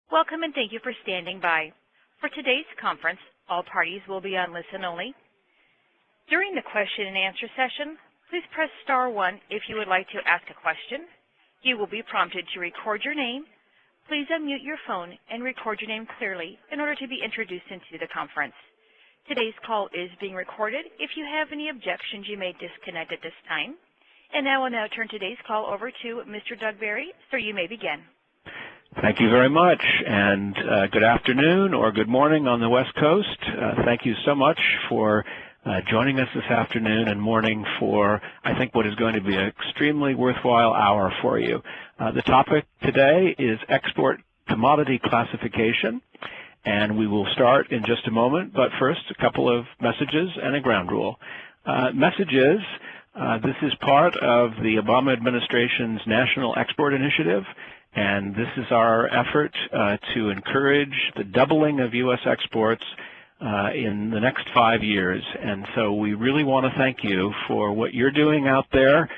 Welcome and thank you for standing by. For today's conference, all parties will be on listen only. During the question and answer session, please press star 1 if you would like to ask a question. You will be prompted to record your name. Please unmute your phone and record your name clearly in order to be introduced into the conference. Today's call is being recorded. If you have any objections, you may disconnect at this time. And I will now turn today's call over to Mr. Doug Berry. Sir, you may begin. Thank you very much, and good afternoon or good morning on the West Coast. Thank you so much for joining us this afternoon and morning for, I think, what is going to be an extremely worthwhile hour for you. The topic today is export commodity classification, and we will start in just a moment, but first a couple of messages and a ground rule. Messages. This is part of the Obama administration's National Export Initiative, and this is our effort to encourage the doubling of U.S. exports in the next 5 years. And so we really want to thank you for what you're doing out there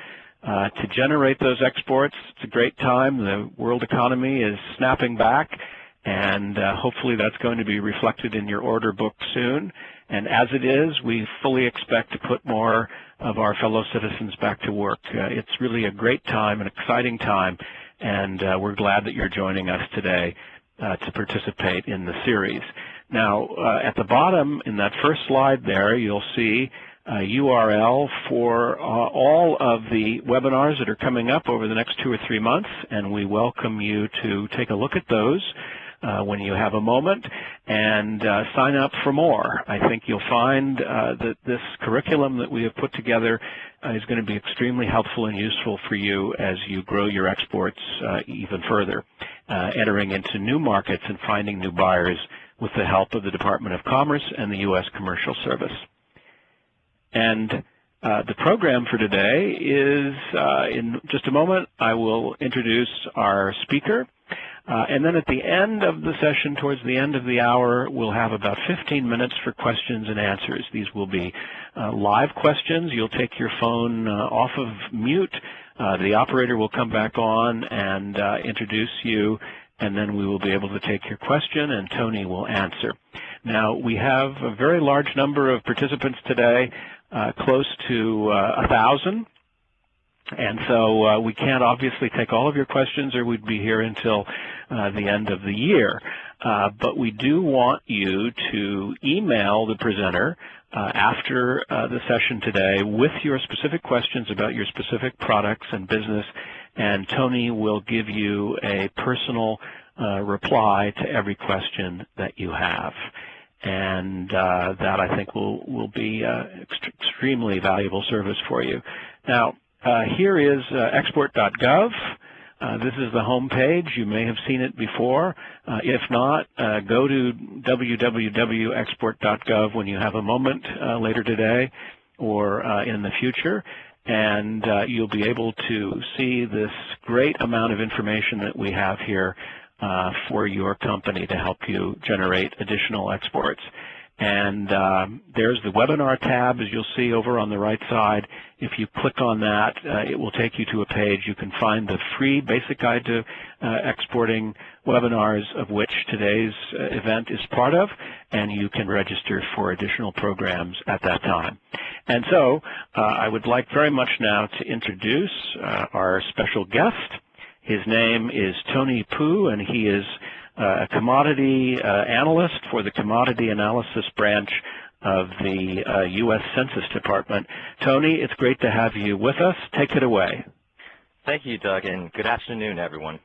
to generate those exports. It's a great time. The world economy is snapping back, and hopefully that's going to be reflected in your order book soon. And as it is, we fully expect to put more of our fellow citizens back to work. It's really a great time, an exciting time, and we're glad that you're joining us today to participate in the series. Now, at the bottom in that first slide there, you'll see a URL for all of the webinars that are coming up over the next 2 or 3 months, and we welcome you to take a look at those when you have a moment and sign up for more. I think you'll find that this curriculum that we have put together is going to be extremely helpful and useful for you as you grow your exports even further, entering into new markets and finding new buyers with the help of the Department of Commerce and the U.S. Commercial Service. And the program for today is, in just a moment, I will introduce our speaker. And then at the end of the session, towards the end of the hour, we'll have about 15 minutes for questions and answers. These will be live questions. You'll take your phone off of mute. The operator will come back on and introduce you, and then we will be able to take your question, and Tony will answer. Now, we have a very large number of participants today, close to 1,000. And so we can't obviously take all of your questions or we'd be here until the end of the year. But we do want you to email the presenter after the session today with your specific questions about your specific products and business, and Tony will give you a personal reply to every question that you have. And that, I think, will be extremely valuable service for you. Now, here is export.gov. This is the home page. You may have seen it before. If not, go to www.export.gov when you have a moment later today or in the future, and you'll be able to see this great amount of information that we have here for your company to help you generate additional exports. And there's the webinar tab, as you'll see over on the right side. If you click on that, it will take you to a page. You can find the free basic guide to exporting webinars, of which today's event is part of, and you can register for additional programs at that time. And so I would like very much now to introduce our special guest. His name is Tony Poo, and he is a commodity analyst for the Commodity Analysis Branch of the U.S. Census Department. Tony, it's great to have you with us. Take it away. Thank you, Doug, and good afternoon, everyone.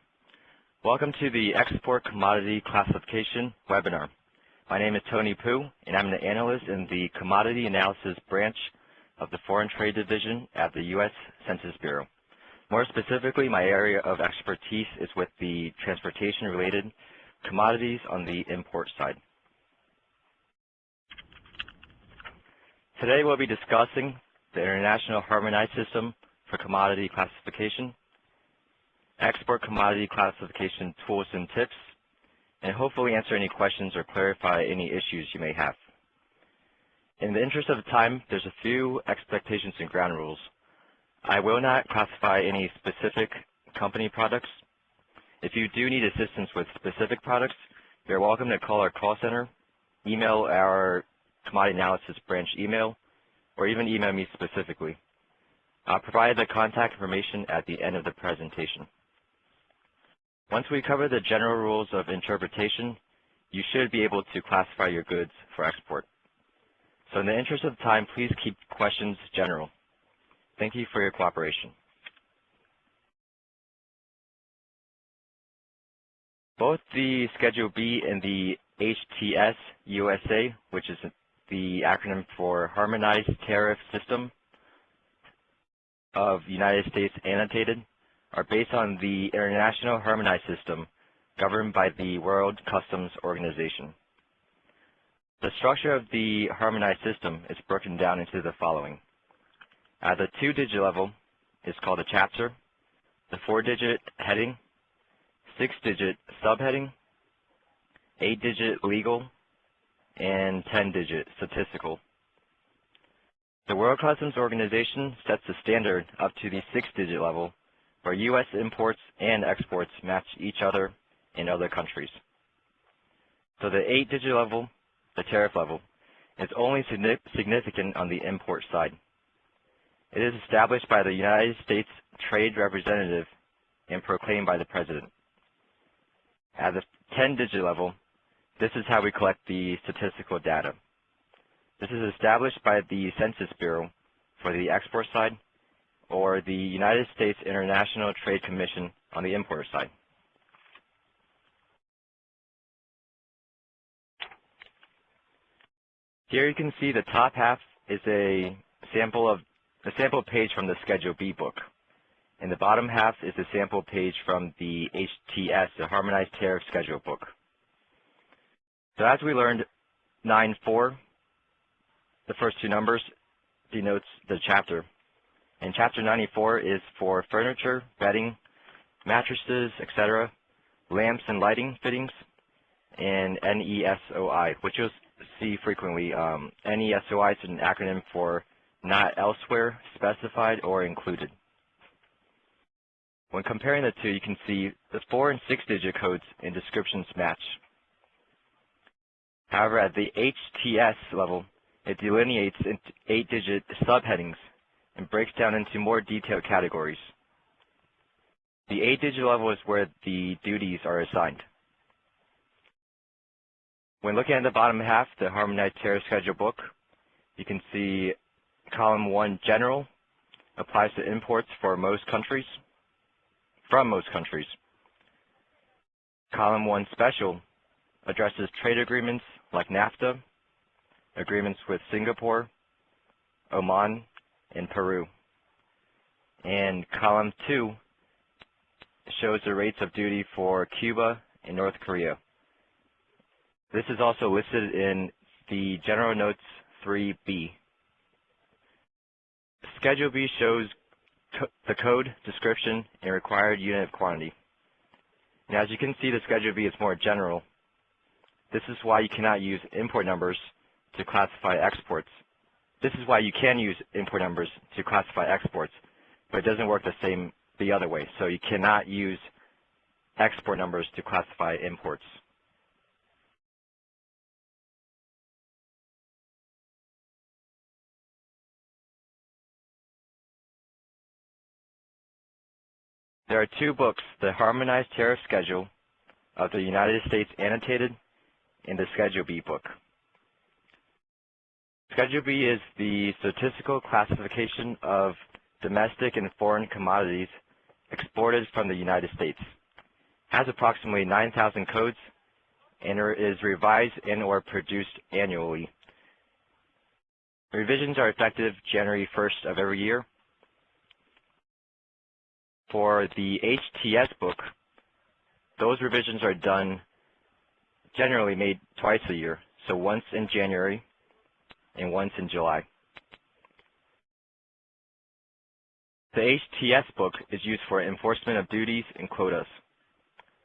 Welcome to the Export Commodity Classification webinar. My name is Tony Poo, and I'm an analyst in the Commodity Analysis Branch of the Foreign Trade Division at the U.S. Census Bureau. More specifically, my area of expertise is with the transportation-related commodities on the import side. Today we'll be discussing the International Harmonized System for Commodity Classification, export commodity classification tools and tips, and hopefully answer any questions or clarify any issues you may have. In the interest of time, there's a few expectations and ground rules. I will not classify any specific company products. If you do need assistance with specific products, you're welcome to call our call center, email our commodity analysis branch email, or even email me specifically. I'll provide the contact information at the end of the presentation. Once we cover the general rules of interpretation, you should be able to classify your goods for export. So in the interest of time, please keep questions general. Thank you for your cooperation. Both the Schedule B and the HTS USA, which is the acronym for Harmonized Tariff System of United States Annotated, are based on the International Harmonized System governed by the World Customs Organization. The structure of the Harmonized System is broken down into the following. At the 2-digit level is called a chapter, the 4-digit heading, 6-digit subheading, 8-digit legal, and 10-digit statistical. The World Customs Organization sets the standard up to the 6-digit level where U.S. imports and exports match each other in other countries. So the 8-digit level, the tariff level, is only significant on the import side. It is established by the United States Trade Representative and proclaimed by the President. At the 10-digit level, this is how we collect the statistical data. This is established by the Census Bureau for the export side, or the United States International Trade Commission on the import side. Here you can see the top half is a sample page from the Schedule B book, and the bottom half is a sample page from the HTS, the Harmonized Tariff Schedule book. So as we learned, 9-4, the first two numbers, denotes the chapter. And Chapter 94 is for furniture, bedding, mattresses, etc., lamps and lighting fittings, and NESOI, which you'll see frequently. NESOI is an acronym for Not Elsewhere Specified or Included. When comparing the two, you can see the 4- and 6-digit codes and descriptions match. However, at the HTS level, it delineates into 8-digit subheadings and breaks down into more detailed categories. The 8-digit level is where the duties are assigned. When looking at the bottom half, the Harmonized Tariff Schedule book, you can see column 1, General, applies to imports for most countries, from most countries. Column 1, Special, addresses trade agreements like NAFTA, agreements with Singapore, Oman, and Peru. And column 2 shows the rates of duty for Cuba and North Korea. This is also listed in the General Notes 3B. Schedule B shows the code, description, and required unit of quantity. Now, as you can see, the Schedule B is more general. This is why you cannot use import numbers to classify exports. This is why you can use import numbers to classify exports, but it doesn't work the other way. So you cannot use export numbers to classify imports. There are two books, the Harmonized Tariff Schedule of the United States Annotated and the Schedule B book. Schedule B is the statistical classification of domestic and foreign commodities exported from the United States. It has approximately 9,000 codes and is revised and or produced annually. Revisions are effective January 1st of every year. For the HTS book, those revisions are done, generally made twice a year, so once in January and once in July. The HTS book is used for enforcement of duties and quotas,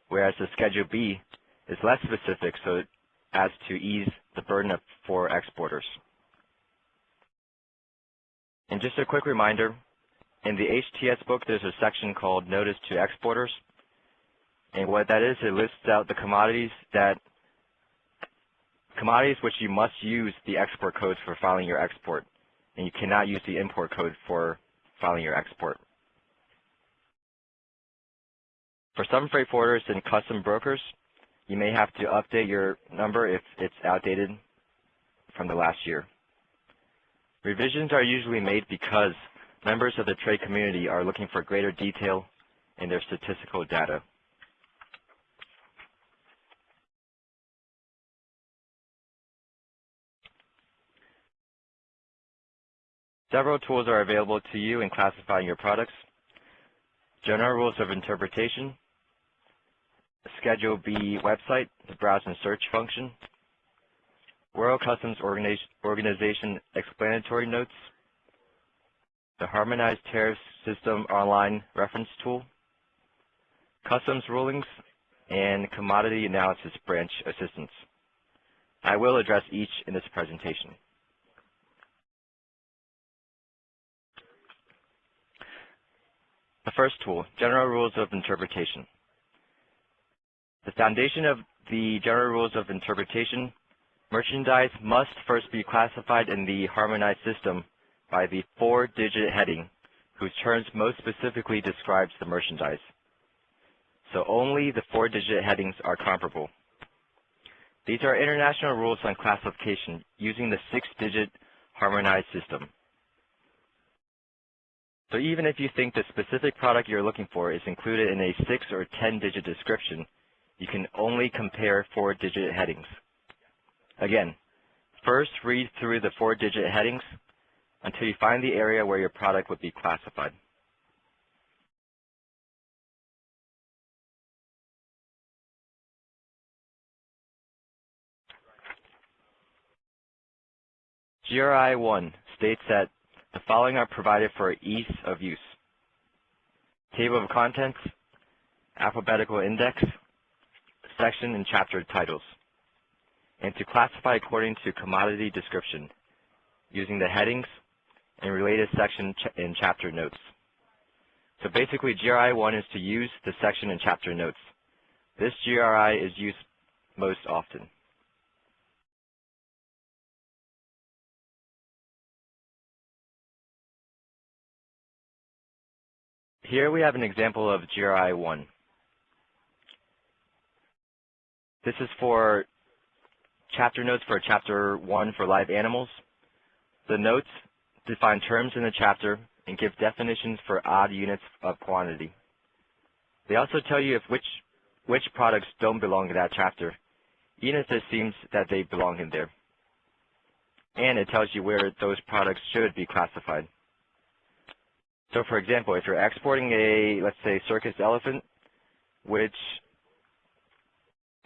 whereas the Schedule B is less specific so as to ease the burden for exporters. And just a quick reminder, in the HTS book there's a section called Notice to Exporters. And what that is, it lists out the commodities which you must use the export code for filing your export, and you cannot use the import code for filing your export. For some freight forwarders and custom brokers, you may have to update your number if it's outdated from the last year. Revisions are usually made because members of the trade community are looking for greater detail in their statistical data. Several tools are available to you in classifying your products. General rules of interpretation, Schedule B website, the browse and search function, World Customs Organization explanatory notes, the Harmonized Tariff System online reference tool, customs rulings, and commodity analysis branch assistance. I will address each in this presentation. The first tool, General Rules of Interpretation. The foundation of the General Rules of Interpretation, merchandise must first be classified in the Harmonized System by the 4-digit heading, whose terms most specifically describes the merchandise. So only the 4-digit headings are comparable. These are international rules on classification using the 6-digit Harmonized System. So even if you think the specific product you're looking for is included in a 6 or 10-digit description, you can only compare 4-digit headings. Again, first read through the 4-digit headings until you find the area where your product would be classified. GRI 1 states that the following are provided for ease of use: table of contents, alphabetical index, section and chapter titles, and to classify according to commodity description using the headings and related section and chapter notes. So basically, GRI 1 is to use the section and chapter notes. This GRI is used most often. Here we have an example of GRI 1. This is for chapter notes for Chapter 1 for live animals. The notes define terms in the chapter and give definitions for odd units of quantity. They also tell you which products don't belong in that chapter, even if it seems that they belong in there. And it tells you where those products should be classified. So for example, if you're exporting a, let's say, circus elephant, which,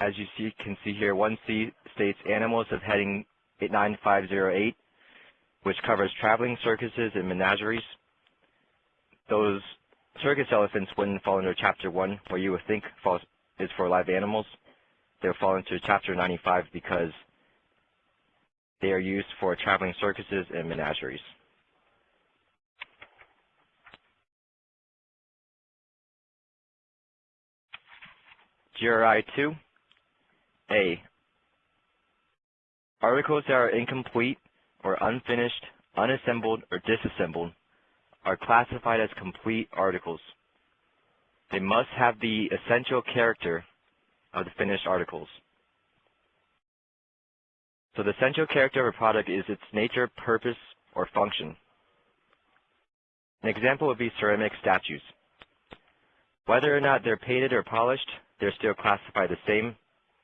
as you can see here, 1C states animals of heading 89508, which covers traveling circuses and menageries. Those circus elephants wouldn't fall under Chapter 1, where you would think is for live animals. They would fall into Chapter 95 because they are used for traveling circuses and menageries. GRI 2, A. Articles that are incomplete or unfinished, unassembled, or disassembled are classified as complete articles. They must have the essential character of the finished articles. So the essential character of a product is its nature, purpose, or function. An example would be ceramic statues. Whether or not they're painted or polished, they're still classified the same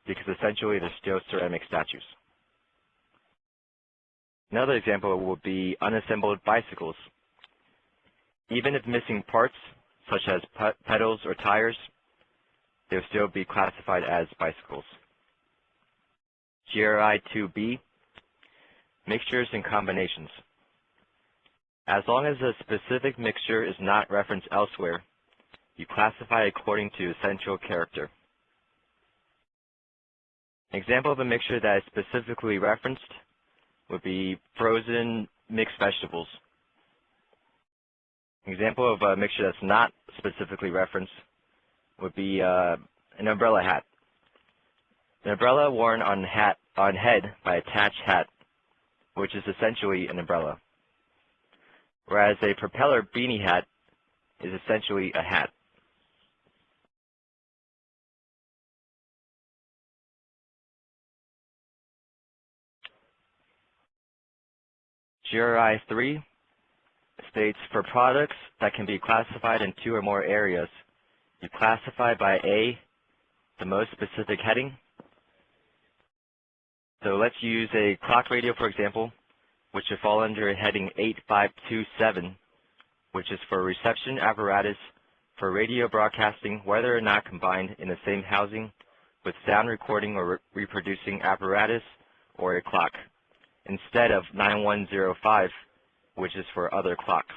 because essentially they're still ceramic statues. Another example would be unassembled bicycles. Even if missing parts, such as pedals or tires, they'll still be classified as bicycles. GRI 2B, mixtures and combinations. As long as a specific mixture is not referenced elsewhere, you classify according to essential character. An example of a mixture that is specifically referenced would be frozen mixed vegetables. An example of a mixture that's not specifically referenced would be An umbrella hat. An umbrella worn on head by a attached hat, which is essentially an umbrella, whereas a propeller beanie hat is essentially a hat. GRI 3 states for products that can be classified in 2 or more areas, you classify by A, the most specific heading. So let's use a clock radio, for example, which would fall under heading 8527, which is for reception apparatus for radio broadcasting, whether or not combined in the same housing with sound recording or reproducing apparatus or a clock, instead of 9105, which is for other clocks.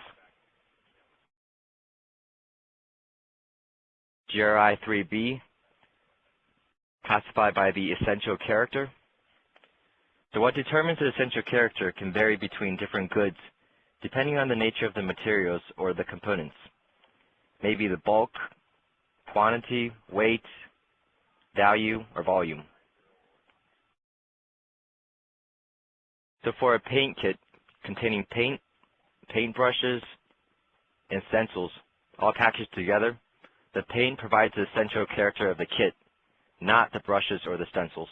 GRI 3B, classified by the essential character. So what determines the essential character can vary between different goods depending on the nature of the materials or the components. Maybe the bulk, quantity, weight, value, or volume. So for a paint kit containing paint, paintbrushes, and stencils, all packaged together, the paint provides the essential character of the kit, not the brushes or the stencils.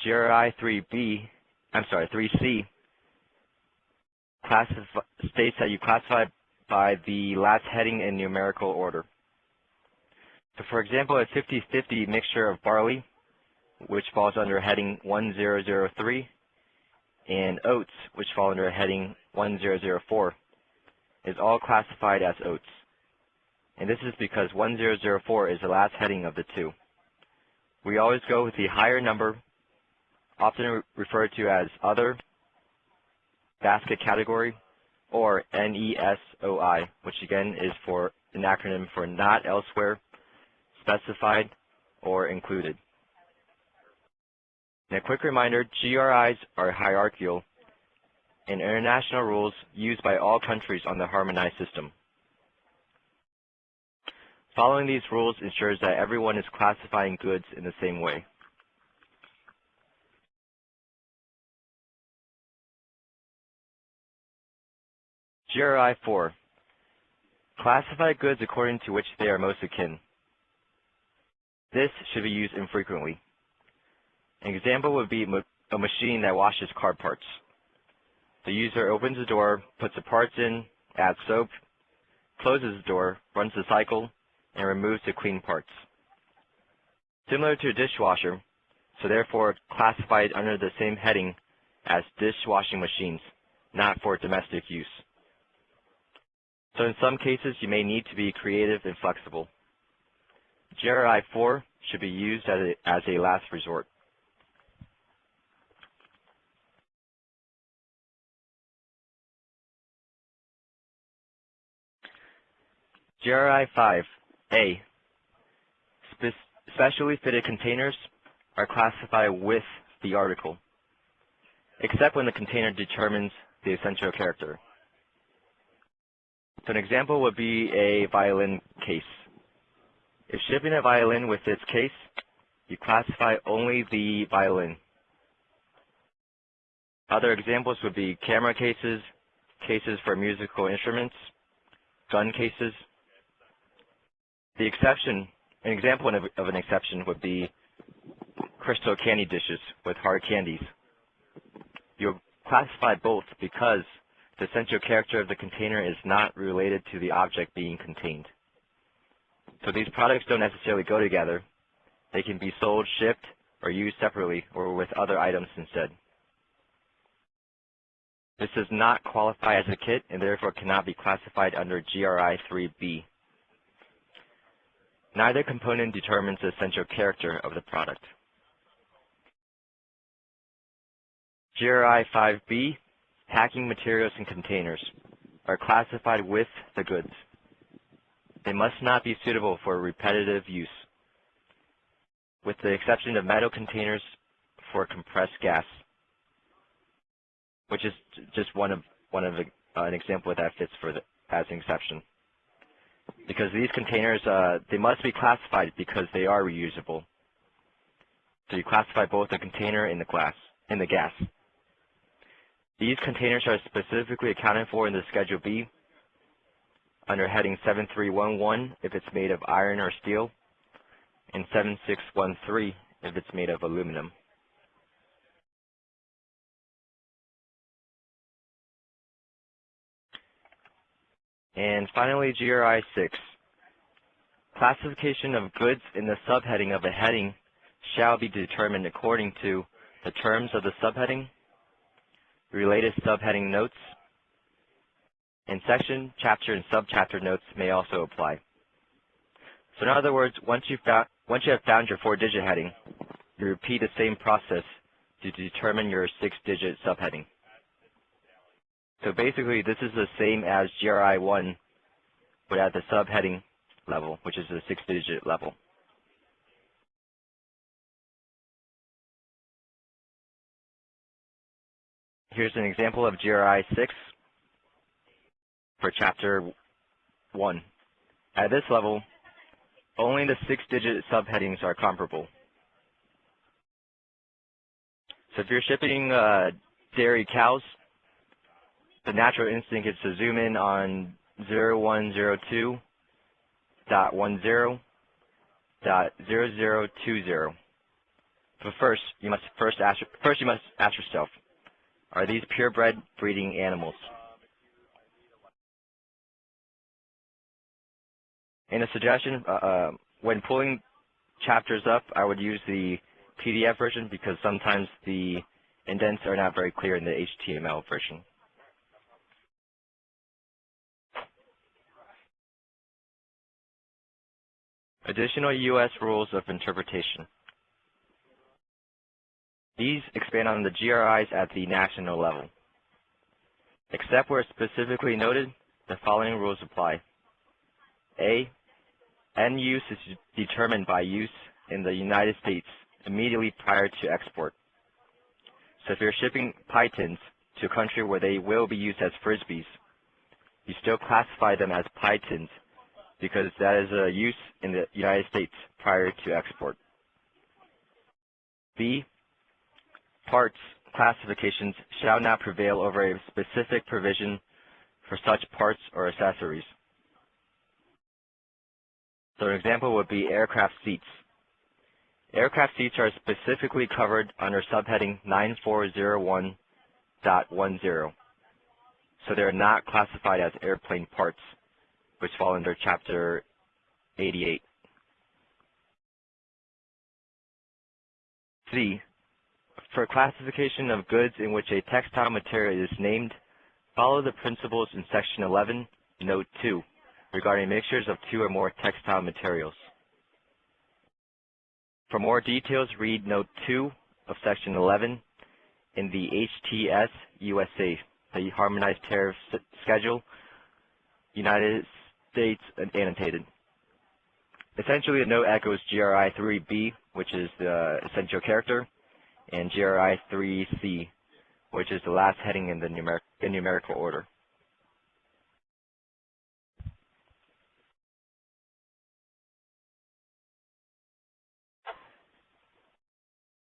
GRI 3C states that you classify by the last heading in numerical order. So for example, a 50-50 mixture of barley, which falls under heading 1003, and oats, which fall under heading 1004, is all classified as oats. And this is because 1004 is the last heading of the 2. We always go with the higher number, often referred to as other, basket category, or NESOI, which again is for an acronym for not elsewhere, specified, or included. And a quick reminder, GRIs are hierarchical and international rules used by all countries on the Harmonized System. Following these rules ensures that everyone is classifying goods in the same way. GRI 4. Classify goods according to which they are most akin. This should be used infrequently. An example would be a machine that washes car parts. The user opens the door, puts the parts in, adds soap, closes the door, runs the cycle, and removes the clean parts. Similar to a dishwasher, so therefore classified under the same heading as dishwashing machines, not for domestic use. So in some cases, you may need to be creative and flexible. GRI 4 should be used as a last resort. GRI 5A. Specially fitted containers are classified with the article, except when the container determines the essential character. So an example would be a violin case. If shipping a violin with its case, you classify only the violin. Other examples would be camera cases, cases for musical instruments, gun cases. An example of an exception would be crystal candy dishes with hard candies. You'll classify both because the essential character of the container is not related to the object being contained. So these products don't necessarily go together. They can be sold, shipped, or used separately or with other items instead. This does not qualify as a kit and therefore cannot be classified under GRI 3B. Neither component determines the essential character of the product. GRI 5B, packing materials and containers, are classified with the goods. They must not be suitable for repetitive use, with the exception of metal containers for compressed gas, which is just an example that fits as an exception. because these containers, they must be classified because they are reusable. So you classify both the container and the gas. These containers are specifically accounted for in the Schedule B under heading 7311 if it's made of iron or steel, and 7613 if it's made of aluminum. And finally, GRI 6. Classification of goods in the subheading of a heading shall be determined according to the terms of the subheading, related subheading notes, and section, chapter, and subchapter notes may also apply. So in other words, once you have found your 4-digit heading, you repeat the same process to determine your 6-digit subheading. So basically, this is the same as GRI 1, but at the subheading level, which is the 6-digit level. Here's an example of GRI 6 for Chapter 1. At this level, only the 6-digit subheadings are comparable. So if you're shipping dairy cows, the natural instinct is to zoom in on 0102.10.0020. But first you must ask yourself, are these purebred breeding animals? And a suggestion, when pulling chapters up, I would use the PDF version because sometimes the indents are not very clear in the HTML version. Additional U.S. rules of interpretation. These expand on the GRIs at the national level. Except where specifically noted, the following rules apply. A, end use is determined by use in the United States immediately prior to export. So if you're shipping pie tins to a country where they will be used as frisbees, you still classify them as pie tins because that is a use in the United States prior to export. B, parts classifications shall not prevail over a specific provision for such parts or accessories. So an example would be aircraft seats. Aircraft seats are specifically covered under subheading 9401.10. So they are not classified as airplane parts, which fall under Chapter 88. C, for classification of goods in which a textile material is named, follow the principles in Section 11, Note 2, regarding mixtures of 2 or more textile materials. For more details, read Note 2 of Section 11 in the HTS USA, the Harmonized Tariff Schedule, United States annotated. Essentially, the note echoes GRI 3B, which is the essential character, and GRI 3C, which is the last heading in the numerical order.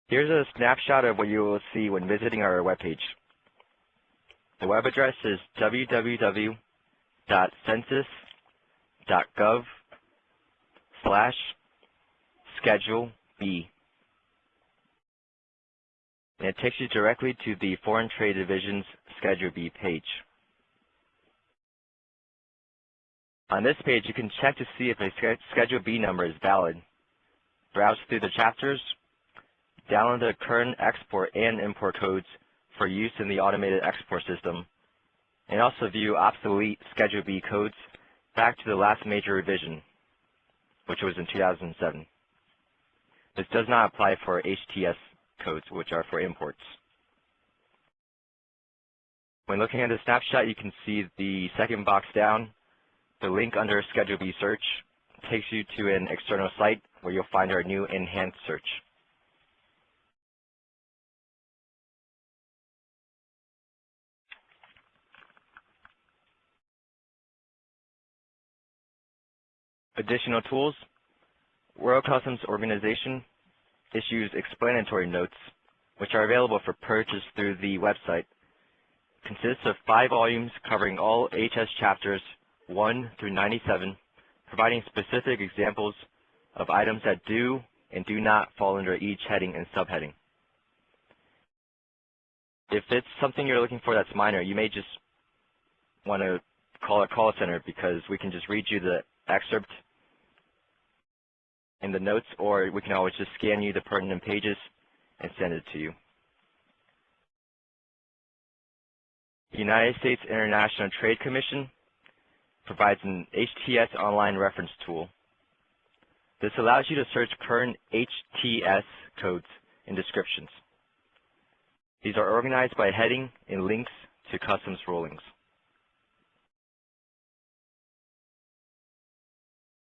Here's a snapshot of what you will see when visiting our webpage. The web address is www.census.gov/Schedule B. And it takes you directly to the Foreign Trade Division's Schedule B page. On this page, you can check to see if a Schedule B number is valid. Browse through the chapters, download the current export and import codes for use in the automated export system, and also view obsolete Schedule B codes back to the last major revision, which was in 2007. This does not apply for HTS codes, which are for imports. When looking at the snapshot, you can see the second box down. The link under Schedule B search takes you to an external site where you'll find our new enhanced search. Additional tools. World Customs Organization issues explanatory notes, which are available for purchase through the website. Consists of 5 volumes covering all HS chapters 1 through 97, providing specific examples of items that do and do not fall under each heading and subheading. If it's something you're looking for that's minor, you may just want to call a call center, because we can just read you the excerpt in the notes, or we can always just scan you the pertinent pages and send it to you. The United States International Trade Commission provides an HTS online reference tool. This allows you to search current HTS codes and descriptions. These are organized by heading and links to customs rulings.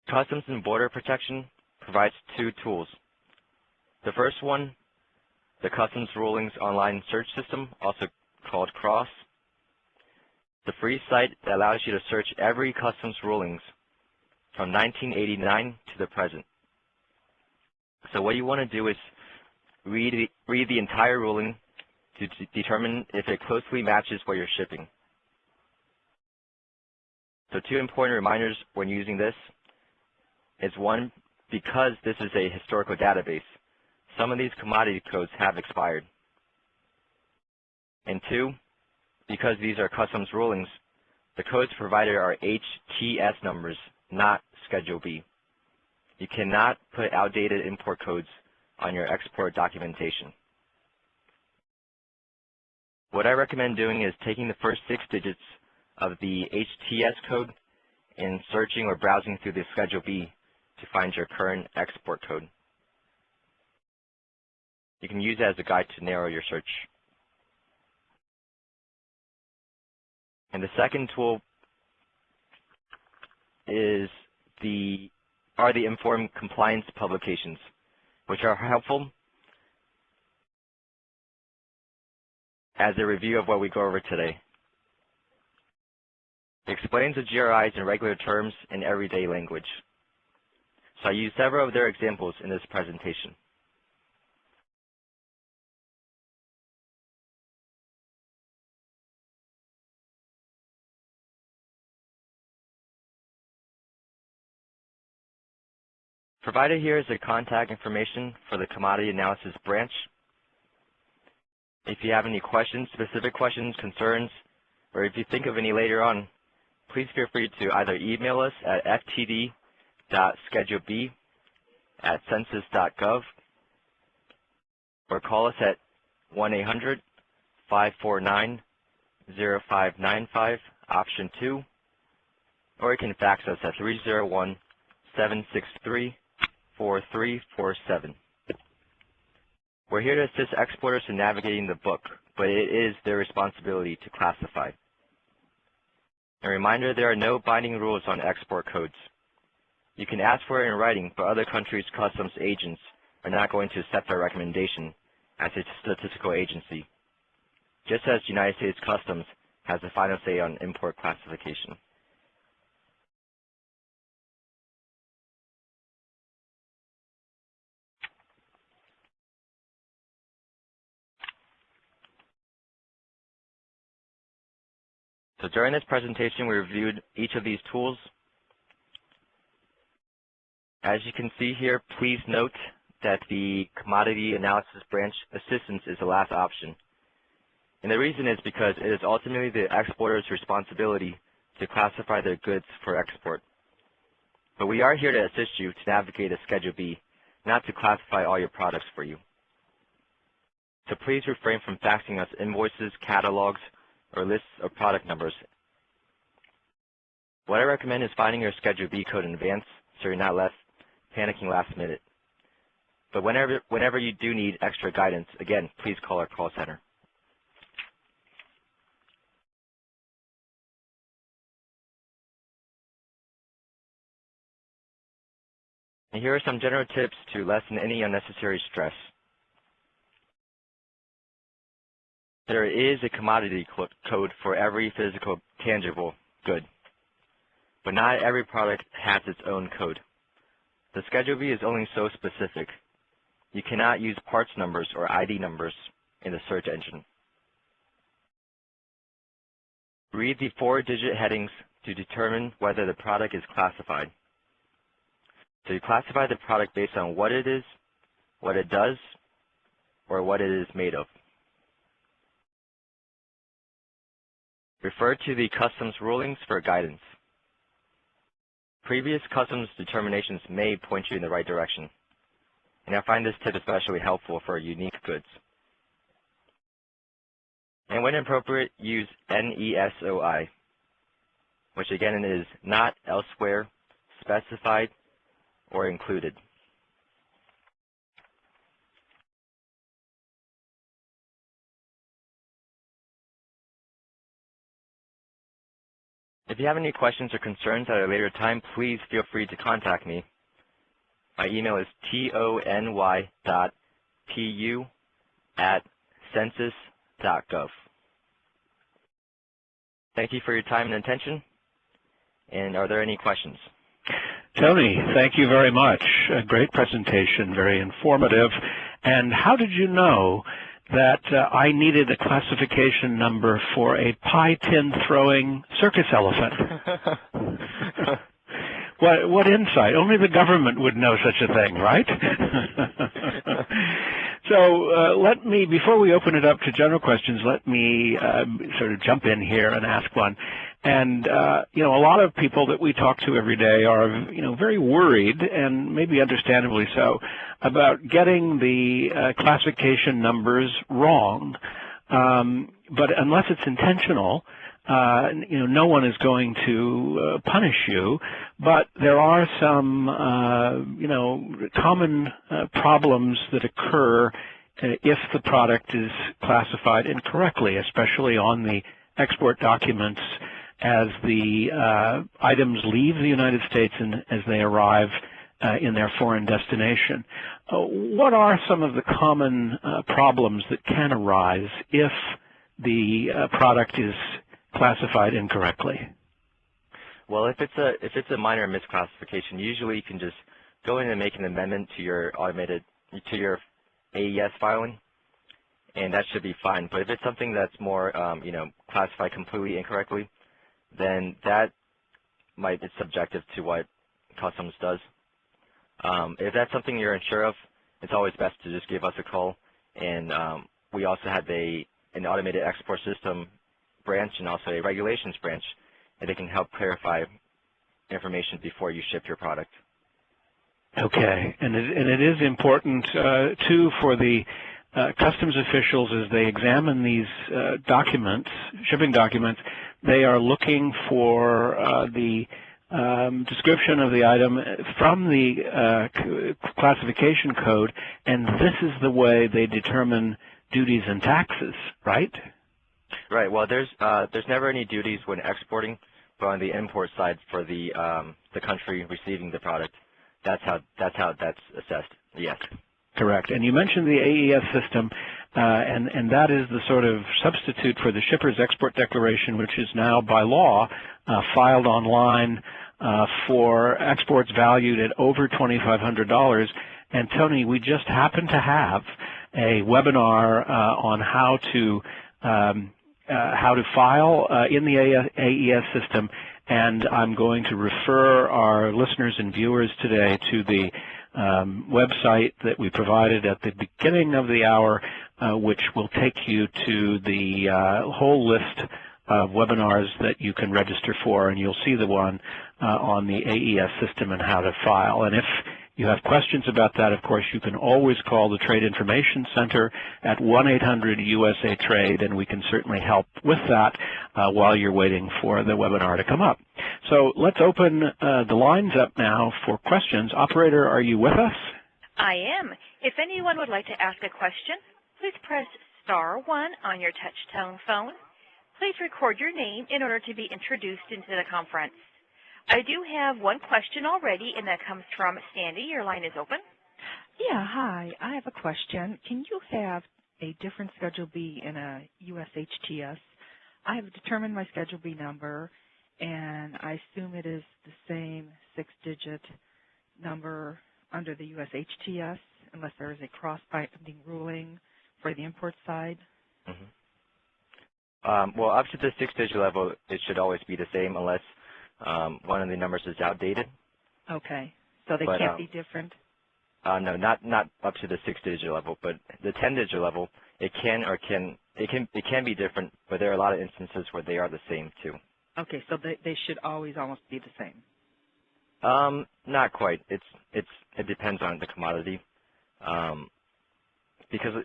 Customs and Border Protection provides 2 tools. The first one, the Customs Rulings Online Search System, also called CROSS. The free site that allows you to search every customs rulings from 1989 to the present. So what you want to do is read the entire ruling to determine if it closely matches what you're shipping. So 2 important reminders when using this is, 1, because this is a historical database, some of these commodity codes have expired. And 2, because these are customs rulings, the codes provided are HTS numbers, not Schedule B. You cannot put outdated import codes on your export documentation. What I recommend doing is taking the first 6 digits of the HTS code and searching or browsing through the Schedule B to find your current export code. You can use it as a guide to narrow your search. And the second tool is the Informed Compliance publications, which are helpful as a review of what we go over today. It explains the GRIs in regular terms in everyday language. So I use several of their examples in this presentation. Provided here is the contact information for the Commodity Analysis Branch. If you have any questions, specific questions, concerns, or if you think of any later on, please feel free to either email us at ftd.scheduleb@census.gov or call us at 1-800-549-0595, option 2, or you can fax us at 301-763-4347. We're here to assist exporters in navigating the book, but it is their responsibility to classify. A reminder, there are no binding rules on export codes. You can ask for it in writing, but other countries' customs agents are not going to accept our recommendation as a statistical agency, just as United States Customs has the final say on import classification. So during this presentation, we reviewed each of these tools. As you can see here, please note that the Commodity Analysis Branch Assistance is the last option. And the reason is because it is ultimately the exporter's responsibility to classify their goods for export. But we are here to assist you to navigate a Schedule B, not to classify all your products for you. So please refrain from faxing us invoices, catalogs, or lists of product numbers. What I recommend is finding your Schedule B code in advance so you're not left panicking last minute. But whenever you do need extra guidance, again, please call our call center. And here are some general tips to lessen any unnecessary stress. There is a commodity code for every physical, tangible good. but not every product has its own code. The Schedule B is only so specific. You cannot use parts numbers or ID numbers in the search engine. Read the 4-digit headings to determine whether the product is classified. So you classify the product based on what it is, what it does, or what it is made of. Refer to the customs rulings for guidance. Previous customs determinations may point you in the right direction, and I find this tip especially helpful for unique goods. And when appropriate, use NESOI, which again is not elsewhere, specified, or included. If you have any questions or concerns at a later time, please feel free to contact me. My email is tony.pu@census.gov. Thank you for your time and attention. And are there any questions? Tony, thank you very much. A great presentation, very informative. And how did you know that I needed a classification number for a pie tin throwing circus elephant? What insight? Only the government would know such a thing, right? So let me, before we open it up to general questions, let me sort of jump in here and ask one. And, you know, a lot of people that we talk to every day are, you know, very worried, and maybe understandably so, about getting the classification numbers wrong. But unless it's intentional, you know, no one is going to punish you, but there are some, you know, common problems that occur if the product is classified incorrectly, especially on the export documents as the items leave the United States and as they arrive in their foreign destination. What are some of the common problems that can arise if the product is classified incorrectly? Well, if it's a minor misclassification, usually you can just go in and make an amendment to your AES filing, and that should be fine. But if it's something that's more, you know, classified completely incorrectly, then that might be subjective to what Customs does. If that's something you're unsure of, it's always best to just give us a call. And we also have an automated export system branch and also a regulations branch, and they can help clarify information before you ship your product. Okay, and it is important too for the customs officials as they examine these documents, shipping documents. They are looking for the description of the item from the classification code, and this is the way they determine duties and taxes, right? Right. Well, there's never any duties when exporting, but on the import side for the country receiving the product, that's how that's assessed. Yes. Correct. And you mentioned the AES system, and that is the sort of substitute for the shipper's export declaration, which is now by law filed online for exports valued at over $2,500. And Tony, we just happen to have a webinar on how to file in the AES system, and I'm going to refer our listeners and viewers today to the website that we provided at the beginning of the hour, which will take you to the whole list of webinars that you can register for, and you'll see the one on the AES system and how to file. And if you have questions about that, of course, you can always call the Trade Information Center at 1-800-USA-TRADE, and we can certainly help with that while you're waiting for the webinar to come up. So let's open the lines up now for questions. Operator, are you with us? I am. If anyone would like to ask a question, please press *1 on your touch-tone phone. Please record your name in order to be introduced into the conference. I do have one question already, and that comes from Sandy. Your line is open. Yeah, hi. I have a question. Can you have a different Schedule B in a USHTS? I have determined my Schedule B number, and I assume it is the same 6-digit number under the USHTS, unless there is a cross-binding ruling for the import side. Well, up to the 6-digit level, it should always be the same unless one of the numbers is outdated. Okay, so they can't be different? No, not up to the 6-digit level, but the 10-digit level, it can be different, but there are a lot of instances where they are the same too. Okay, so they should always almost be the same. Not quite. It depends on the commodity, because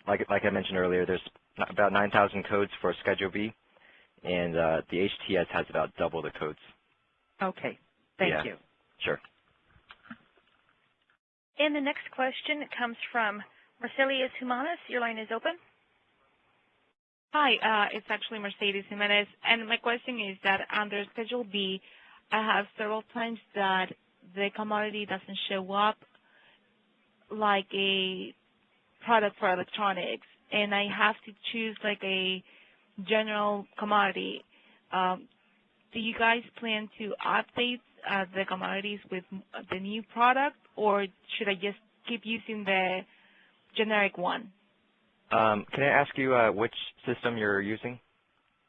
like I mentioned earlier, there's about 9,000 codes for Schedule B, and the HTS has about double the codes. Okay, thank you. Sure. And the next question comes from Mercedes Humanes. Your line is open. Hi, it's actually Mercedes Jimenez, and my question is that under Schedule B, I have several times that the commodity doesn't show up like a product for electronics, and I have to choose like a general commodity. Do you guys plan to update the commodities with the new product, or should I just keep using the generic one? Can I ask you which system you're using?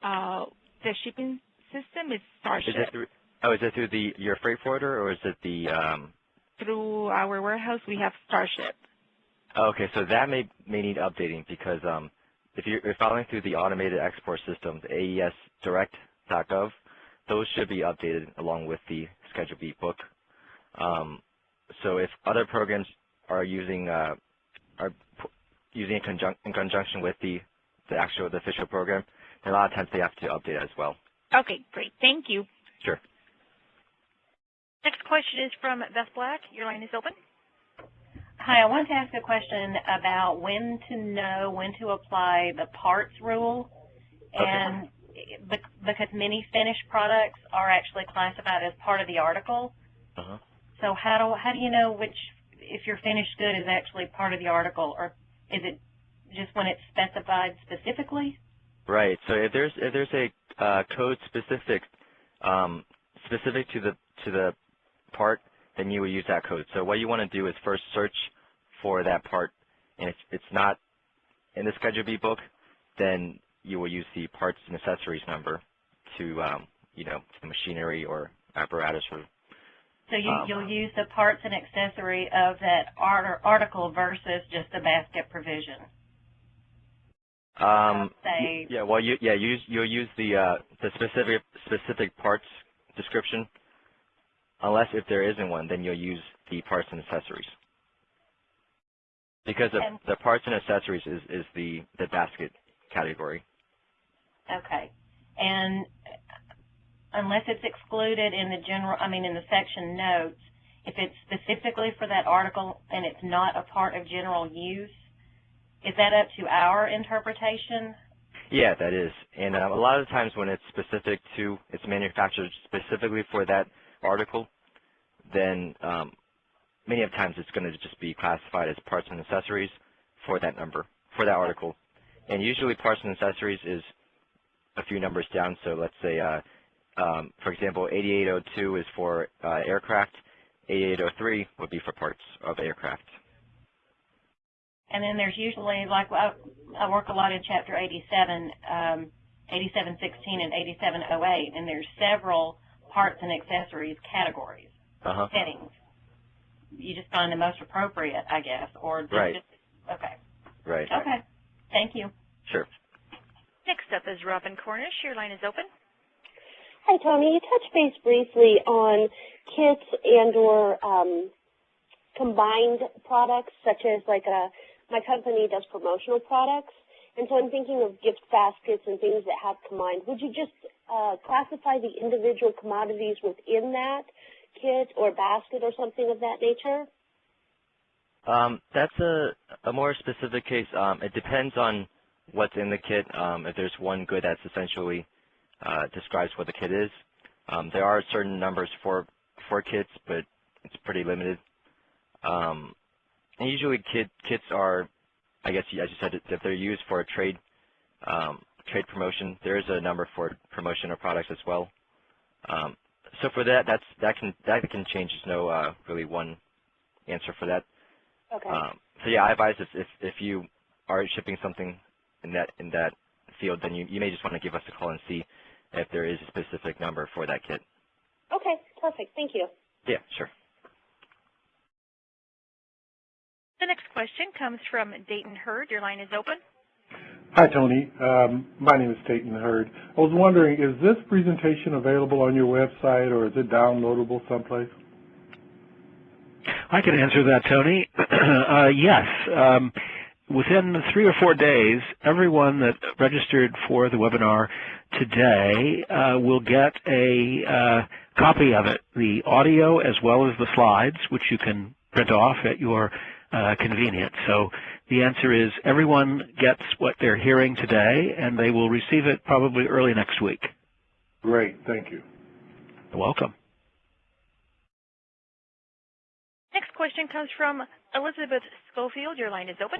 The shipping system is Starship. Is it through your freight forwarder, or is it the? Through our warehouse, we have Starship. Okay, so that may need updating because if you're following through the automated export system, the AESdirect.gov, those should be updated along with the Schedule B book. So if other programs are using in conjunction with the official program, then a lot of times they have to update it as well. Okay, great. Thank you. Sure. Next question is from Beth Black. Your line is open. Hi, I wanted to ask a question about when to know when to apply the parts rule, and because many finished products are actually classified as part of the article. So how do you know if your finished good is actually part of the article, or is it just when it's specified specifically? Right. So if there's a code specific to the part, then you will use that code. So what you want to do is first search for that part, and if it's not in the Schedule B book, then you will use the parts and accessories number to to the machinery or apparatus. So you'll use the parts and accessory of that article versus just the basket provision. Yeah. Well, you'll use the specific parts description. Unless if there isn't one, then you'll use the parts and accessories. Because the parts and accessories is the basket category. Okay. And unless it's excluded in the section notes, if it's specifically for that article and it's not a part of general use, is that up to our interpretation? Yeah, that is. And a lot of the times when it's it's manufactured specifically for that article, then many of times it's going to just be classified as parts and accessories for that number, for that article. And usually parts and accessories is a few numbers down. So let's say, for example, 8802 is for aircraft. 8803 would be for parts of aircraft. And then there's usually, like I work a lot in Chapter 87, 8716 and 8708, and there's several parts and accessories categories, settings. You just find the most appropriate, I guess, or right. Okay. Right. Okay. Thank you. Sure. Next up is Robin Cornish. Your line is open. Hi, Tony. You touched base briefly on kits and or combined products, such as my company does promotional products, and so I'm thinking of gift baskets and things that have combined. Would you just classify the individual commodities within that kit or basket or something of that nature? That's a more specific case. It depends on what's in the kit. If there's one good that's essentially describes what the kit is, there are certain numbers for kits, but it's pretty limited. And usually kits are, I guess as you said, if they're used for a trade promotion, there is a number for promotion of products as well. So for that, that can change. There's no really one answer for that. Okay. So yeah, I advise if you are shipping something in that field, then you may just want to give us a call and see if there is a specific number for that kit. Okay, perfect. Thank you. Yeah, sure. The next question comes from Dayton Hurd. Your line is open. Hi, Tony. My name is Dayton Hurd. I was wondering, is this presentation available on your website or is it downloadable someplace? I can answer that, Tony. Yes. Within 3 or 4 days, everyone that registered for the webinar today will get a copy of it, the audio as well as the slides, which you can print off at your convenience. So the answer is everyone gets what they're hearing today, and they will receive it probably early next week. Great. Thank you. You're welcome. Next question comes from Elizabeth Schofield. Your line is open.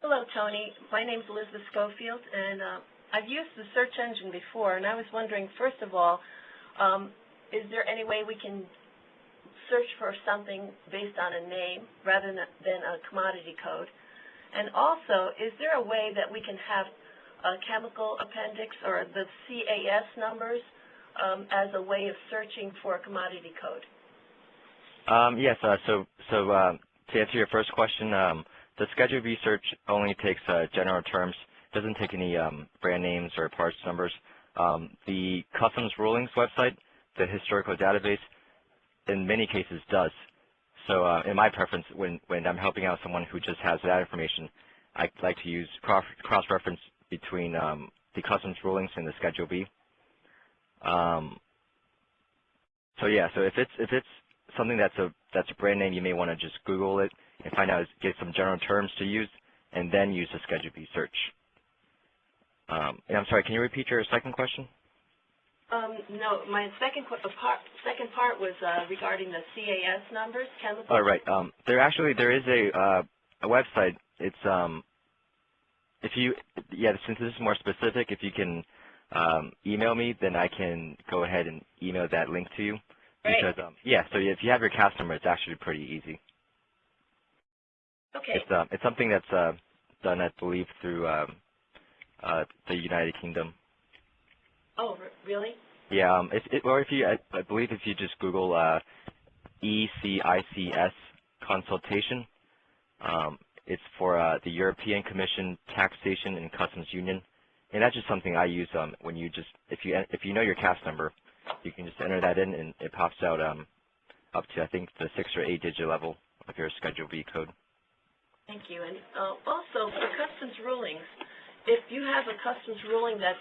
Hello, Tony. My name is Elizabeth Schofield, and I've used the search engine before, and I was wondering, first of all, is there any way we can search for something based on a name rather than a commodity code? And also, is there a way that we can have a chemical appendix or the CAS numbers as a way of searching for a commodity code? Yes. So to answer your first question, the Schedule B search only takes general terms. Doesn't take any brand names or parts numbers. The Customs Rulings website, the historical database, in many cases does. So in my preference, when I'm helping out someone who just has that information, I like to use cross-reference between the Customs Rulings and the Schedule B. So yeah, so if it's something that's a brand name, you may want to just Google it and find out, get some general terms to use, and then use the Schedule B search. And I'm sorry, can you repeat your second question? No, my second part was regarding the CAS numbers, chemical. Oh, right. There is a website. It's since this is more specific, if you can email me, then I can go ahead and email that link to you. Right. Because so if you have your CAS number, it's actually pretty easy. Okay. It's something that's done, I believe, through the United Kingdom. Oh, really? Yeah. I believe if you just Google ECICS consultation, it's for the European Commission Taxation and Customs Union, and that's just something I use when you just if you know your CAS number, you can just enter that in, and it pops out up to, I think, the 6 or 8 digit level of your Schedule B code. Thank you. And also for customs rulings, if you have a customs ruling that's,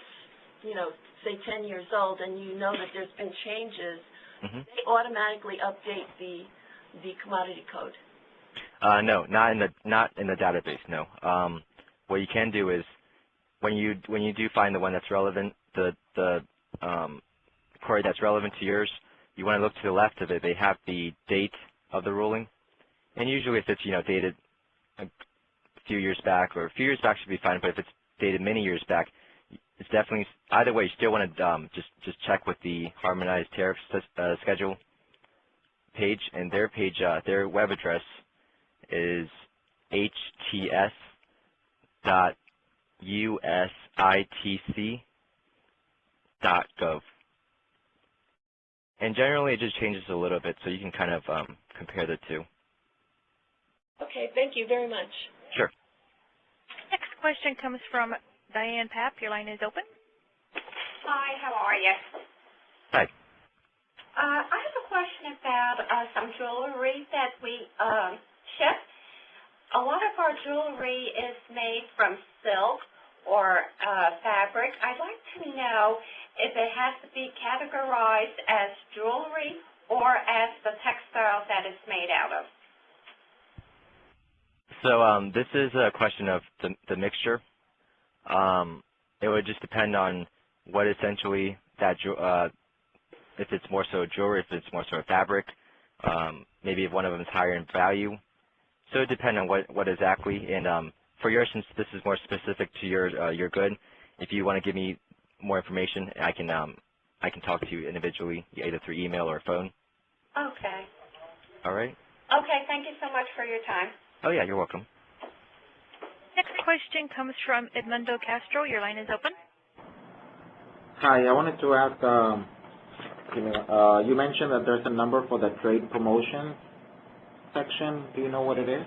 say 10 years old, and you know that there's been changes, they automatically update the commodity code. No, not in the database. No. What you can do is when you do find the one that's relevant, the query that's relevant to yours, you want to look to the left of it. They have the date of the ruling, and usually if it's dated a few years back, or a few years back should be fine. But if it's dated many years back, it's definitely, either way, you still want to just check with the Harmonized Tariff Schedule page, and their page, their web address is hts.usitc.gov. And generally, it just changes a little bit, so you can kind of compare the two. Okay, thank you very much. Sure. Next question comes from Diane Papp. Your line is open. Hi, how are you? Hi. I have a question about some jewelry that we ship. A lot of our jewelry is made from silk or fabric. I'd like to know if it has to be categorized as jewelry or as the textile that it's made out of. So this is a question of the mixture. It would just depend on what essentially that, if it's more so jewelry, if it's more so fabric, maybe if one of them is higher in value. So it depends on what exactly. And for yours, since this is more specific to your good, if you want to give me more information, I I can talk to you individually, either through email or phone. Okay. All right? Okay, thank you so much for your time. Oh, yeah, you're welcome. Next question comes from Edmundo Castro. Your line is open. Hi, I wanted to ask, you mentioned that there's a number for the trade promotion section. Do you know what it is?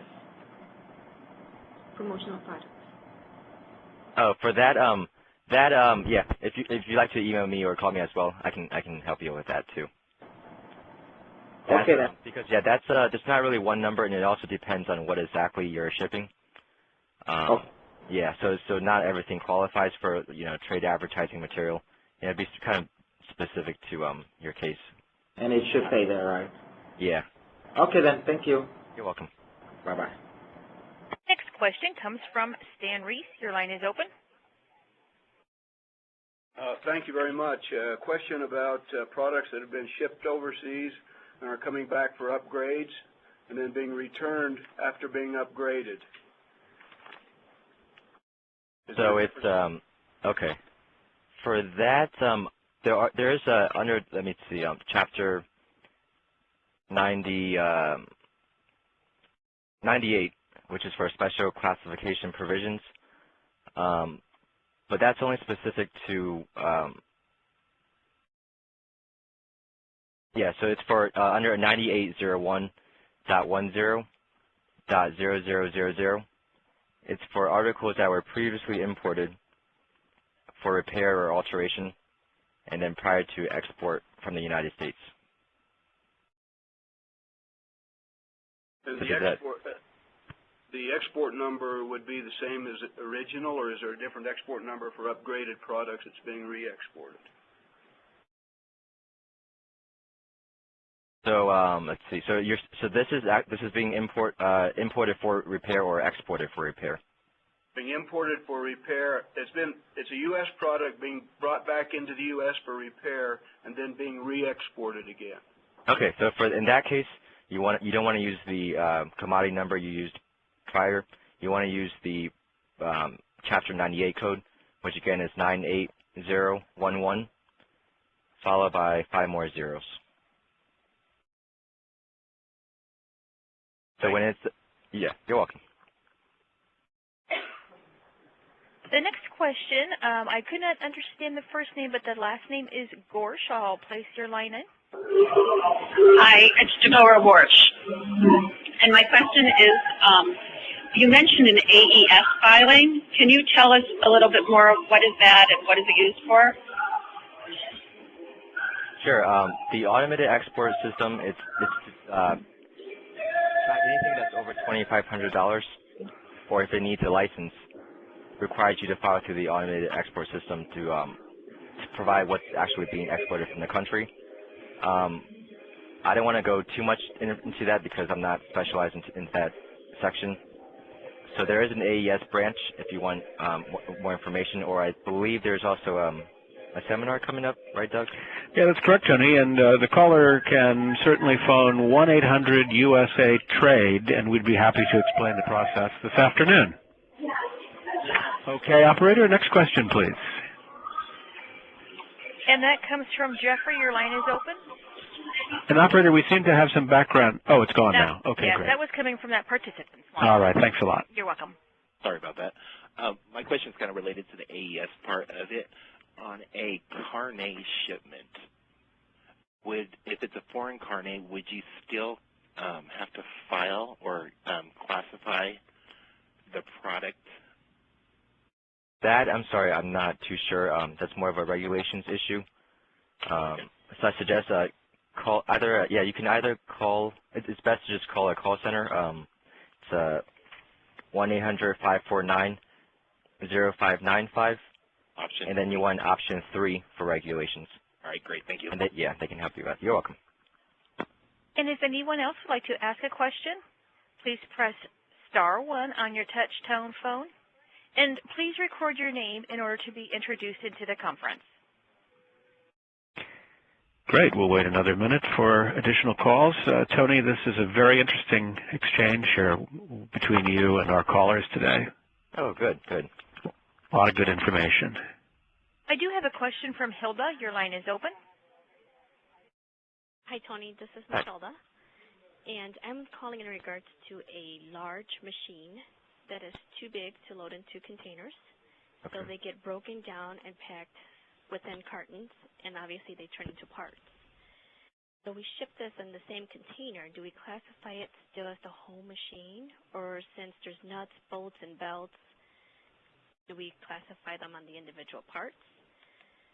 Promotional products. Oh, for that, yeah. If you'd like to email me or call me as well, I can help you with that too. Okay then. Because yeah, there's not really one number, and it also depends on what exactly you're shipping. Yeah, so not everything qualifies for trade advertising material. It'd be kind of specific to your case. And it should say there, right? Yeah. Okay then. Thank you. You're welcome. Bye bye. Next question comes from Stan Reese. Your line is open. Thank you very much. A question about products that have been shipped overseas and are coming back for upgrades and then being returned after being upgraded. So it's okay. For that, there is under, let me see, Chapter 98, which is for special classification provisions. But that's only specific to, yeah, so it's for under 9801.10.0000. It's for articles that were previously imported for repair or alteration, and then prior to export from the United States. And the export number would be the same as the original, or is there a different export number for upgraded products that's being re-exported? So let's see. So this is being imported for repair or exported for repair. Being imported for repair. It's a U.S. product being brought back into the U.S. for repair and then being re-exported again. Okay. So in that case, you don't want to use the commodity number you used prior. You want to use the Chapter 98 code, which again is 98011, followed by 5 more zeros. So when it's, yeah, you're welcome. The next question, I could not understand the first name, but the last name is Gorsh. I'll place your line in. Hi, it's Deborah Warsh. And my question is, you mentioned an AES filing. Can you tell us a little bit more of what is that and what is it used for? Sure. The automated export system, it's anything that's over $2,500, or if it needs a license, requires you to file through the automated export system to provide what's actually being exported from the country. I don't want to go too much into that because I'm not specialized in that section. So there is an AES branch if you want more information, or I believe there's also a seminar coming up, right, Doug? Yeah, that's correct, Tony. And the caller can certainly phone 1-800-USA-TRADE, and we'd be happy to explain the process this afternoon. Okay, operator, next question, please. And that comes from Jeffrey. Your line is open. And operator, we seem to have some background. Oh, it's gone now. Okay, yes, great. that was coming from that participant's line. All right, thanks a lot. You're welcome. Sorry about that. My question is kind of related to the AES part of it. On a carnet shipment, if it's a foreign carnet, would you still have to file or classify the product? That, I'm sorry, I'm not too sure. That's more of a regulations issue. So I suggest call either. Yeah, you can either call. It's best to just call a call center. It's 1-800-549-0595. Option. And then you want option 3 for regulations. All right, great. Thank you. And yeah, they can help you out. You're welcome. And if anyone else would like to ask a question, please press *1 on your touch tone phone. And please record your name in order to be introduced into the conference. Great. We'll wait another minute for additional calls. Tony, this is a very interesting exchange here between you and our callers today. Oh, good, good. A lot of good information. I do have a question from Hilda. Your line is open. Hi, Tony. This is Matilda, and I'm calling in regards to a large machine that is too big to load into containers. So they get broken down and packed within cartons, and obviously they turn into parts. So we ship this in the same container. Do we classify it still as the whole machine, or since there's nuts, bolts, and belts, do we classify them on the individual parts?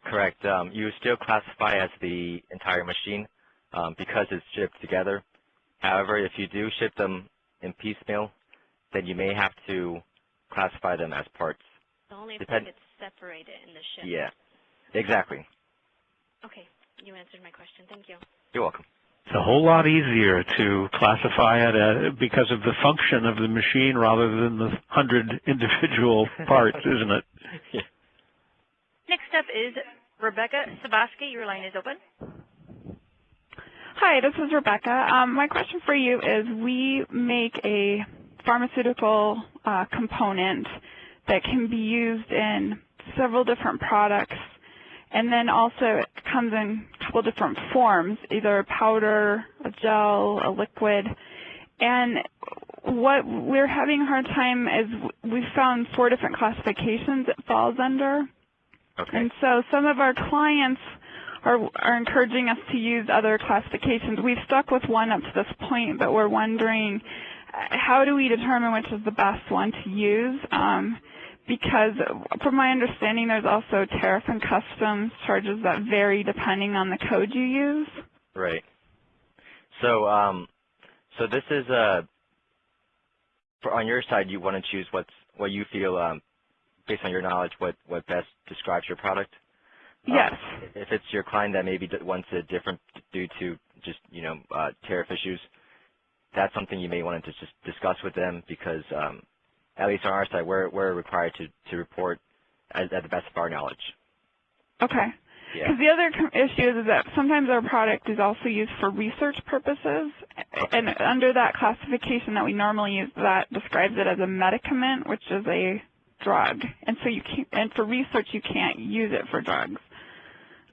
Correct. You still classify as the entire machine because it's shipped together. However, if you do ship them in piecemeal, then you may have to classify them as parts. So only if they get separated in the ship. Yeah, exactly. Okay, you answered my question. Thank you. You're welcome. It's a whole lot easier to classify it because of the function of the machine rather than the 100 individual parts, isn't it? Yeah. Next up is Rebecca Sabaski. Your line is open. Hi, this is Rebecca. My question for you is we make a pharmaceutical component that can be used in several different products, and then also it comes in a couple different forms, either a powder, a gel, a liquid. And what we're having a hard time is we found 4 different classifications it falls under. Okay. And so some of our clients are encouraging us to use other classifications. We've stuck with one up to this point, but we're wondering how do we determine which is the best one to use? Because from my understanding, there's also tariff and customs charges that vary depending on the code you use. Right. So, so this is on your side, you want to choose what you feel, based on your knowledge, what best describes your product. Yes. If it's your client that maybe wants it different due to just tariff issues, that's something you may want to just discuss with them because at least on our side, we're required to report at the best of our knowledge. Okay. Yeah. Because the other issue is that sometimes our product is also used for research purposes, and under that classification that we normally use, that describes it as a medicament, which is a drug, and so you can't, and for research you can't use it for drugs.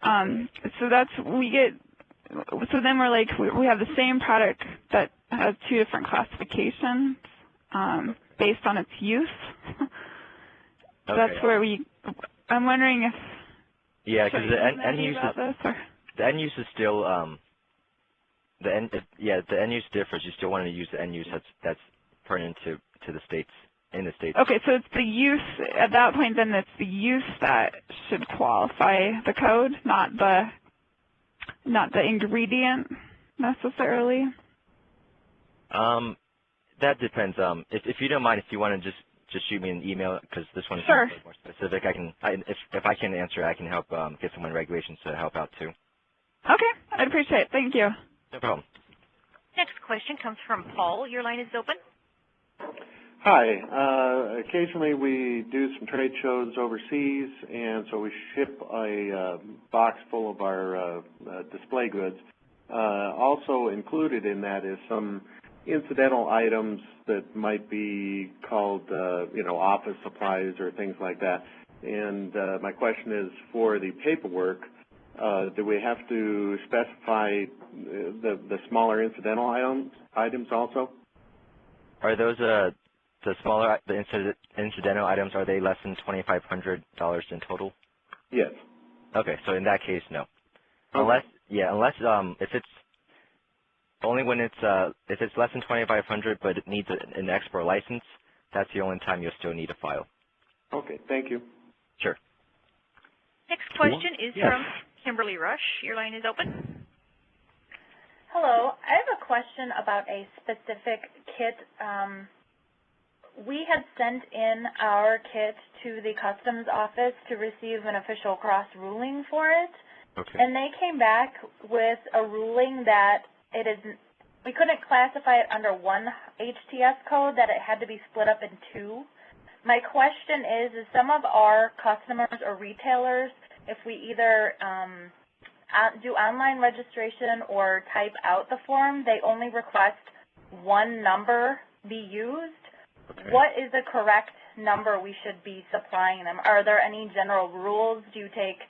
So that's so then we're like we have the same product that has 2 different classifications based on its use. Okay. That's where I'm wondering if because the end use is still the end use differs. You still want to use the end use that's pertinent to the states. In the States. Okay, so it's the use, at that point then it's the use that should qualify the code, not the ingredient necessarily? That depends. If you don't mind, if you want to just shoot me an email, because this one is sure. more specific, if I can answer, I can help get someone in regulations to help out too. Okay, I'd appreciate it. Thank you. No problem. Next question comes from Paul. Your line is open. Hi. Occasionally we do some trade shows overseas, and so we ship a box full of our display goods. Also included in that is some incidental items that might be called, office supplies or things like that. And my question is, for the paperwork, do we have to specify the smaller incidental items also? Are those the incidental items, are they less than $2,500 in total? Yes. Okay, so in that case, no. Okay. Unless if it's only when it's if it's less than $2,500 but it needs an export license, that's the only time you'll still need a file. Okay, thank you. Sure. Next question is from Kimberly Rush. Your line is open. Hello. I have a question about a specific kit. We had sent in our kit to the customs office to receive an official cross ruling for it. Okay. And they came back with a ruling that we couldn't classify it under one HTS code, that it had to be split up in 2. My question is some of our customers or retailers, if we either do online registration or type out the form, they only request one number be used. Okay. What is the correct number we should be supplying them? Are there any general rules? Do you take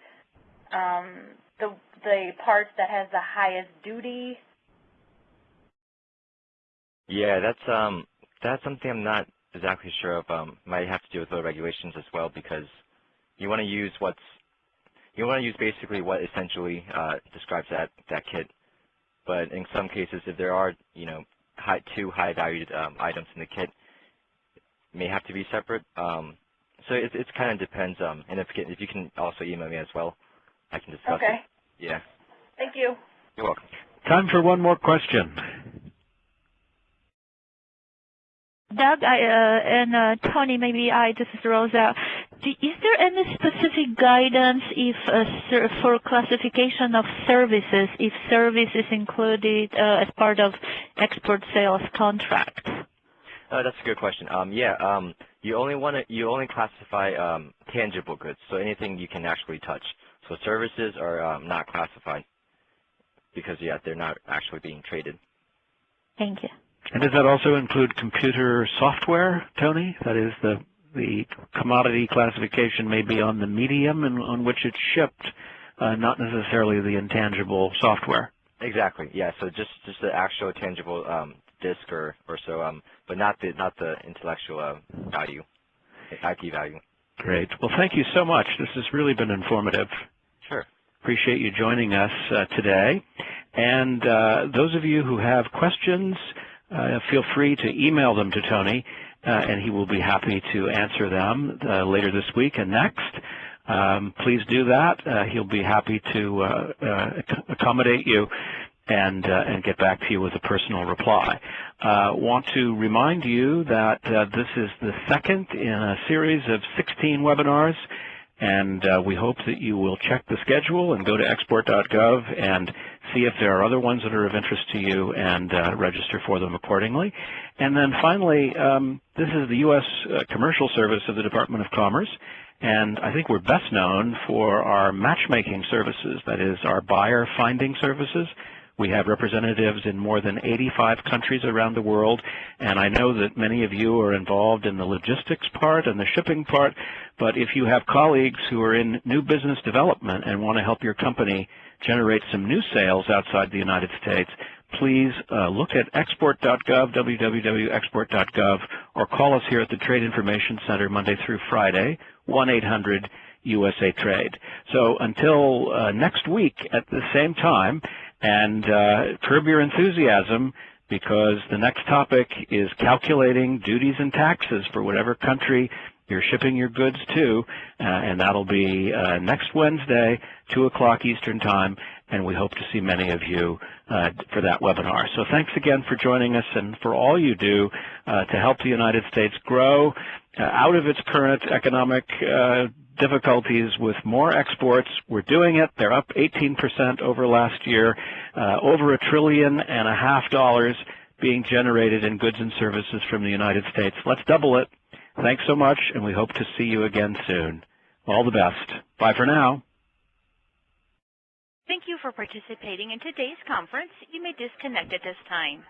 the parts that has the highest duty? Yeah, that's something I'm not exactly sure of. Might have to do with load regulations as well, because you want to use basically what essentially describes that kit. But in some cases, if there are two high valued items in the kit, it may have to be separate. So it kind of depends. And if you can also email me as well, I can discuss okay. it. Yeah. Thank you. You're welcome. Time for one more question. Doug and Tony, maybe this is Rosa. Is there any specific guidance for classification of services, if service is included as part of export sales contract? That's a good question. You only classify tangible goods, so anything you can actually touch. So services are not classified because they're not actually being traded. Thank you. And does that also include computer software, Tony? That is, the commodity classification may be on the medium on which it's shipped, not necessarily the intangible software. Exactly. Yeah. So just the actual tangible disk or so, but not the intellectual value, IP value. Great. Well, thank you so much. This has really been informative. Sure. Appreciate you joining us today. And those of you who have questions, feel free to email them to Tony, and he will be happy to answer them later this week and next. Please do that. He'll be happy to accommodate you and get back to you with a personal reply. Want to remind you that this is the second in a series of 16 webinars, and we hope that you will check the schedule and go to export.gov and see if there are other ones that are of interest to you and register for them accordingly. And then finally, this is the U.S. Commercial Service of the Department of Commerce, and I think we're best known for our matchmaking services, that is, our buyer finding services. We have representatives in more than 85 countries around the world, and I know that many of you are involved in the logistics part and the shipping part, but if you have colleagues who are in new business development and want to help your company generate some new sales outside the United States, please look at export.gov, www.export.gov, or call us here at the Trade Information Center Monday through Friday, 1-800-USA-TRADE. So until next week at the same time, and curb your enthusiasm, because the next topic is calculating duties and taxes for whatever country you're shipping your goods to, and that'll be next Wednesday, 2 o'clock Eastern Time, and we hope to see many of you for that webinar. So thanks again for joining us and for all you do to help the United States grow out of its current economic difficulties with more exports. We're doing it. They're up 18% over last year, over $1.5 trillion being generated in goods and services from the United States. Let's double it. Thanks so much, and we hope to see you again soon. All the best. Bye for now. Thank you for participating in today's conference. You may disconnect at this time.